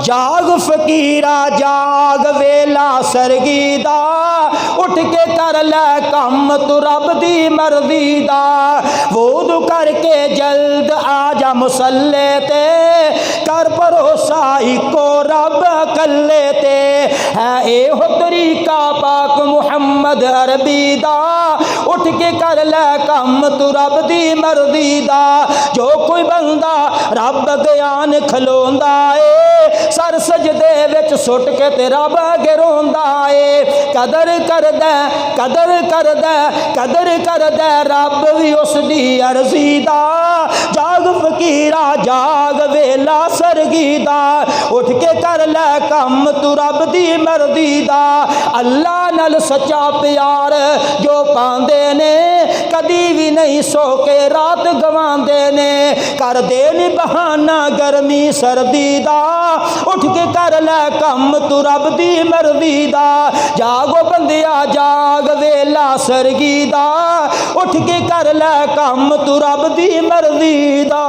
जाग फकीरा जाग वेला सरगी दा, उठ के कर लै कम तू रब दी मर्जी दा। वुदू करके जल्द आ जा मुसल्ले ते, कर भरोसा इको रब कल्ले ते। है एहो तरीका पाक मुहम्मद अरबी दा, उठ के कर लै कम तू रब दी मर्जी दा। जो कोई बंदा रब ज्ञान खलोंदा ए, सर सजदे विच सुट के ते रब अगे रोंदा ए। कदर करदा कदर करदा कदर करदा रब भी उसदी अर्जी दा। जाग फकीरा जाग वेला सरगी दा, उठ के कर लै कम तू रब दी मर्जी दा। अल्लाह नाल सच्चा प्यार जो पांदे ने, कदी भी नहीं सो के रात गवांदे ने। कर दे नी बहाना गर्मी सर्दी दा, उठ के कर लै कम तू रब दी मर्जी दा। जागो बंदिया जाग वेला सरगी दा, उठ के कर लै कम तू रब दी मर्जी दा।